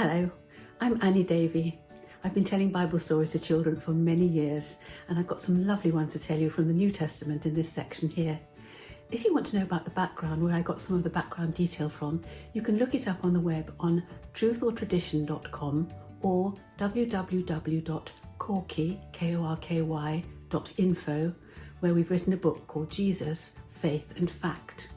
Hello, I'm Anni Davey. I've been telling Bible stories to children for many years, and I've got some lovely ones to tell you from the New Testament in this section here. If you want to know about the background, where I got some of the background detail from, you can look it up on the web on truthortradition.com or www.korky.info, where we've written a book called Jesus, Faith and Fact.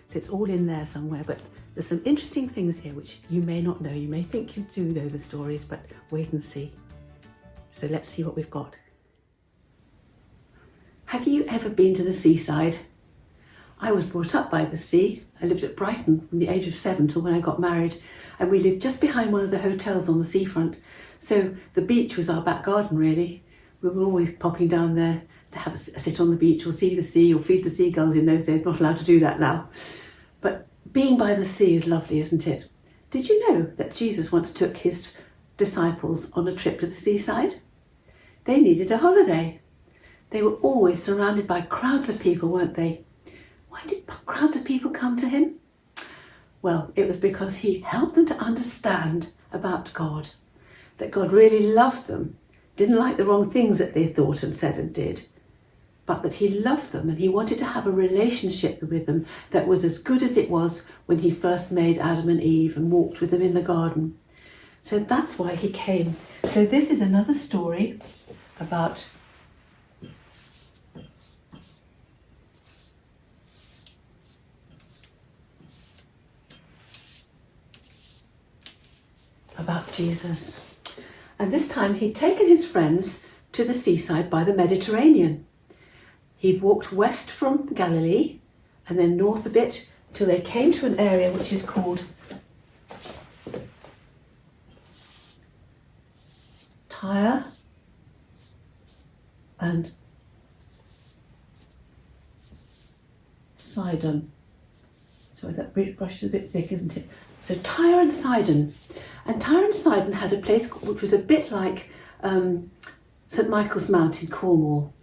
So it's all in there somewhere, but there's some interesting things here which you may not know. You may think you do know the stories, but wait and see. So let's see what we've got. Have you ever been to the seaside? I was brought up by the sea. I lived at Brighton from the age of 7 till when I got married, and we lived just behind one of the hotels on the seafront. So the beach was our back garden, really. We were always popping down there to have a sit on the beach or see the sea or feed the seagulls in those days. Not allowed to do that now. But being by the sea is lovely, isn't it? Did you know that Jesus once took his disciples on a trip to the seaside? They needed a holiday. They were always surrounded by crowds of people, weren't they? Why did crowds of people come to him? Well, it was because he helped them to understand about God, that God really loved them, didn't like the wrong things that they thought and said and did, but that he loved them and he wanted to have a relationship with them that was as good as it was when he first made Adam and Eve and walked with them in the garden. So that's why he came. So this is another story about Jesus. And this time he'd taken his friends to the seaside by the Mediterranean. He'd walked west from Galilee and then north a bit till they came to an area which is called Tyre and Sidon. Sorry, that brush is a bit thick, isn't it? So Tyre and Sidon. And Tyre and Sidon had a place which was a bit like St Michael's Mount in Cornwall.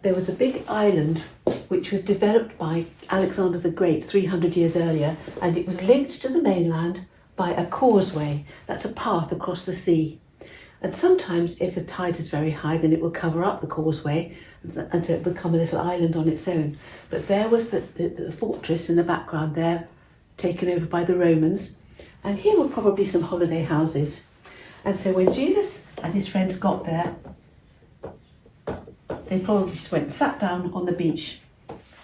There was a big island which was developed by Alexander the Great 300 years earlier, and it was linked to the mainland by a causeway. That's a path across the sea. And sometimes if the tide is very high, then it will cover up the causeway until it will become a little island on its own. But there was the fortress in the background there, taken over by the Romans. And here were probably some holiday houses. And so when Jesus and his friends got there, they probably just went and sat down on the beach.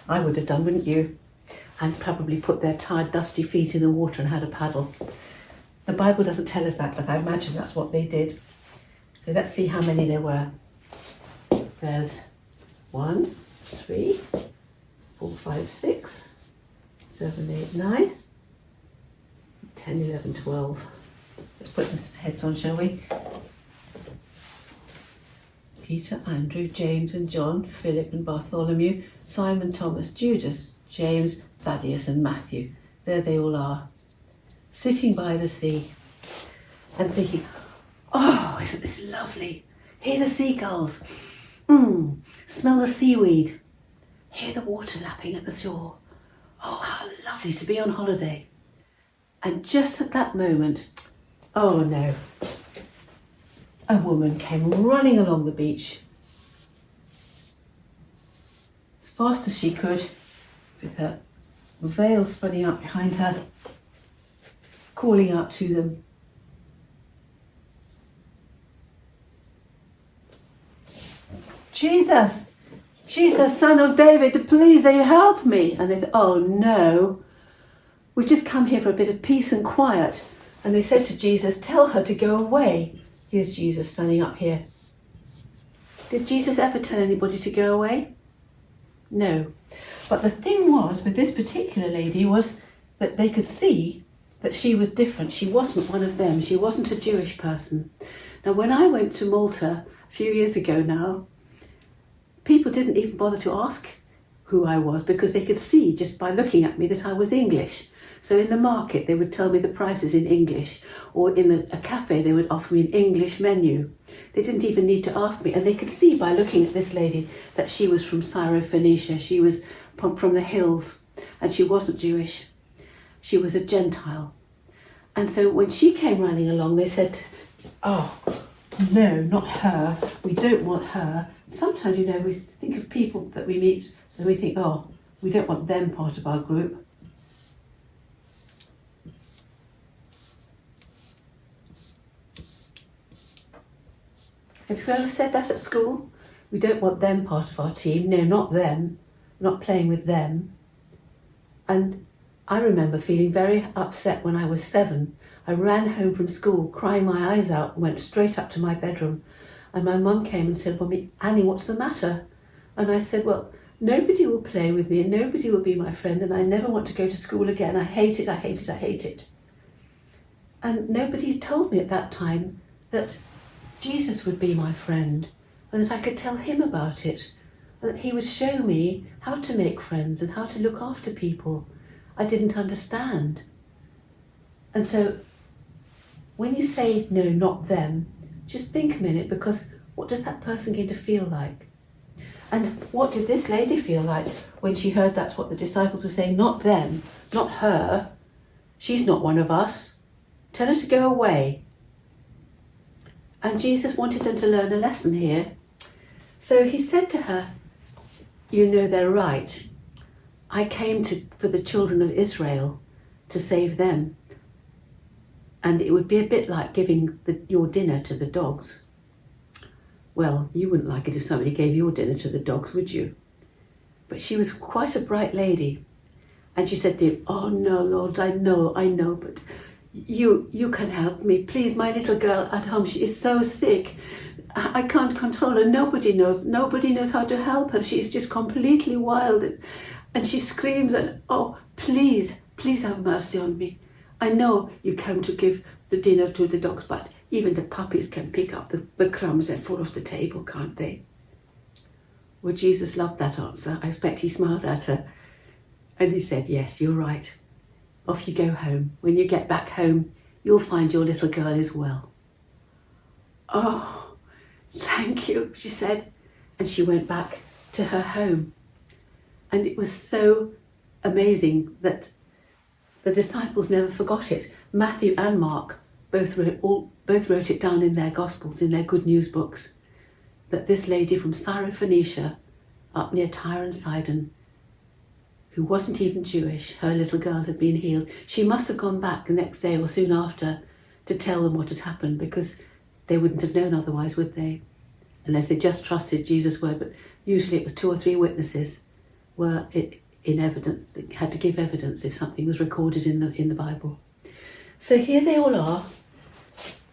I would have done, wouldn't you? And probably put their tired, dusty feet in the water and had a paddle. The Bible doesn't tell us that, but I imagine that's what they did. So let's see how many there were. There's 1, 3, 4, 5, 6, 7, 8, 9, 10, 11, 12. Let's put some heads on, shall we? Peter, Andrew, James and John, Philip and Bartholomew, Simon, Thomas, Judas, James, Thaddeus and Matthew. There they all are, sitting by the sea and thinking, oh, isn't this lovely? Hear the seagulls. Smell the seaweed. Hear the water lapping at the shore. Oh, how lovely to be on holiday. And just at that moment, oh no, a woman came running along the beach as fast as she could, with her veil spreading out behind her, calling out to them. Jesus, Jesus, Son of David, please will you help me? And they thought, oh no, we've just come here for a bit of peace and quiet. And they said to Jesus, tell her to go away. Here's Jesus standing up here. Did Jesus ever tell anybody to go away? No. But the thing was, with this particular lady, was that they could see that she was different. She wasn't one of them. She wasn't a Jewish person. Now, when I went to Malta a few years ago now, people didn't even bother to ask who I was because they could see just by looking at me that I was English. So in the market, they would tell me the prices in English, or in a cafe, they would offer me an English menu. They didn't even need to ask me, and they could see by looking at this lady that she was from Syrophoenicia. She was from the hills, and she wasn't Jewish. She was a Gentile. And so when she came running along, they said, oh, no, not her. We don't want her. Sometimes, we think of people that we meet and we think, oh, we don't want them part of our group. Have you ever said that at school? We don't want them part of our team. No, not them. We're not playing with them. And I remember feeling very upset when I was 7. I ran home from school, crying my eyes out, and went straight up to my bedroom. And my mum came and said, well, Annie, what's the matter? And I said, well, nobody will play with me and nobody will be my friend, and I never want to go to school again. I hate it, I hate it, I hate it. And nobody had told me at that time that Jesus would be my friend and that I could tell him about it, and that he would show me how to make friends and how to look after people. I didn't understand. And so when you say, no, not them, just think a minute, because what does that person going to feel like? And what did this lady feel like when she heard that's what the disciples were saying? Not them, not her. She's not one of us. Tell her to go away. And Jesus wanted them to learn a lesson here. So he said to her, they're right. I came for the children of Israel to save them. And it would be a bit like giving your dinner to the dogs. Well, you wouldn't like it if somebody gave your dinner to the dogs, would you? But she was quite a bright lady. And she said to him, oh no, Lord, I know, but you can help me. Please, my little girl at home, she is so sick. I can't control her. Nobody knows how to help her. She is just completely wild. And she screams, and oh, please have mercy on me. I know you came to give the dinner to the dogs, but even the puppies can pick up the crumbs that fall off the table, can't they? Well, Jesus loved that answer. I expect he smiled at her. And he said, yes, you're right. Off you go home. When you get back home, you'll find your little girl is well. Oh, thank you, she said. And she went back to her home. And it was so amazing that the disciples never forgot it. Matthew and Mark both wrote it down in their Gospels, in their Good News books, that this lady from Syrophoenicia, up near Tyre and Sidon, who wasn't even Jewish, her little girl had been healed. She must have gone back the next day or soon after to tell them what had happened, because they wouldn't have known otherwise, would they? Unless they just trusted Jesus' word. But usually it was 2 or 3 witnesses were in evidence, they had to give evidence if something was recorded in the Bible. So here they all are,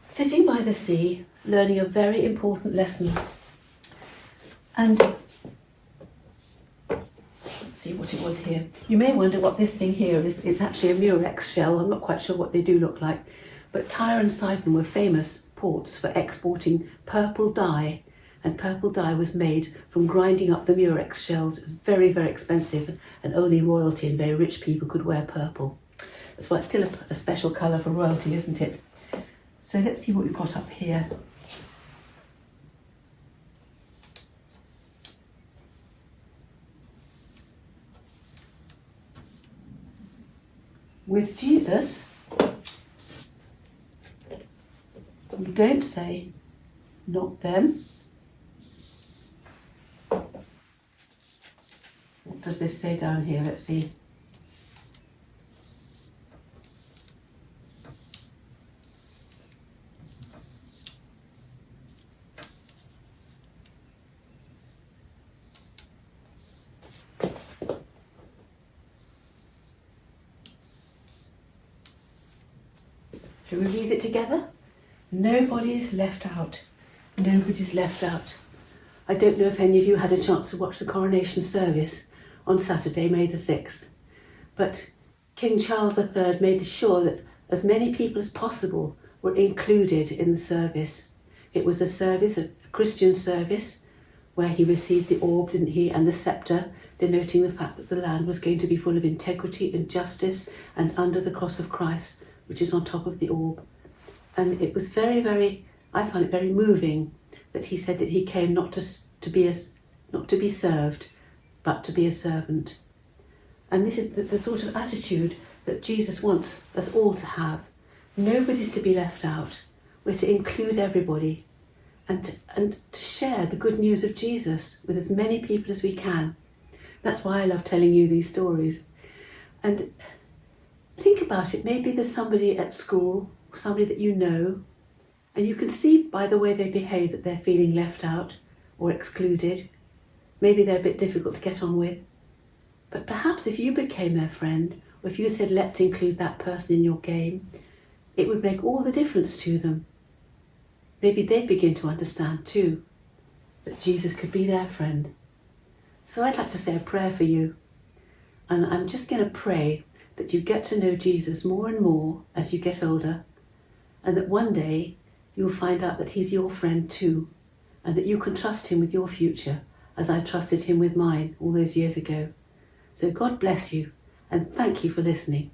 sitting by the sea, learning a very important lesson. And let's see what it was here. You may wonder what this thing here is. It's actually a murex shell. I'm not quite sure what they do look like. But Tyre and Sidon were famous ports for exporting purple dye, and purple dye was made from grinding up the murex shells. It was very, very expensive, and only royalty and very rich people could wear purple. That's why it's still a special colour for royalty, isn't it? So let's see what we've got up here. With Jesus, we don't say, not them. What does this say down here? Let's see. Shall we read it together? Nobody's left out. Nobody's left out. I don't know if any of you had a chance to watch the coronation service on Saturday, May the 6th, but King Charles III made sure that as many people as possible were included in the service. It was a service, a Christian service, where he received the orb, didn't he, and the sceptre, denoting the fact that the land was going to be full of integrity and justice, and under the cross of Christ, which is on top of the orb. And it was very, very, I found it very moving that he said that he came not to be served, but to be a servant. And this is the sort of attitude that Jesus wants us all to have, Nobody's to be left out. We're to include everybody and to share the good news of Jesus with as many people as we can. That's why I love telling you these stories. And think about it. Maybe there's somebody at school, somebody that you know, and you can see by the way they behave that they're feeling left out or excluded. Maybe they're a bit difficult to get on with. But perhaps if you became their friend, or if you said, let's include that person in your game, it would make all the difference to them. Maybe they'd begin to understand too that Jesus could be their friend. So I'd like to say a prayer for you. And I'm just going to pray that you get to know Jesus more and more as you get older, and that one day you'll find out that he's your friend too, and that you can trust him with your future as I trusted him with mine all those years ago. So God bless you, and thank you for listening.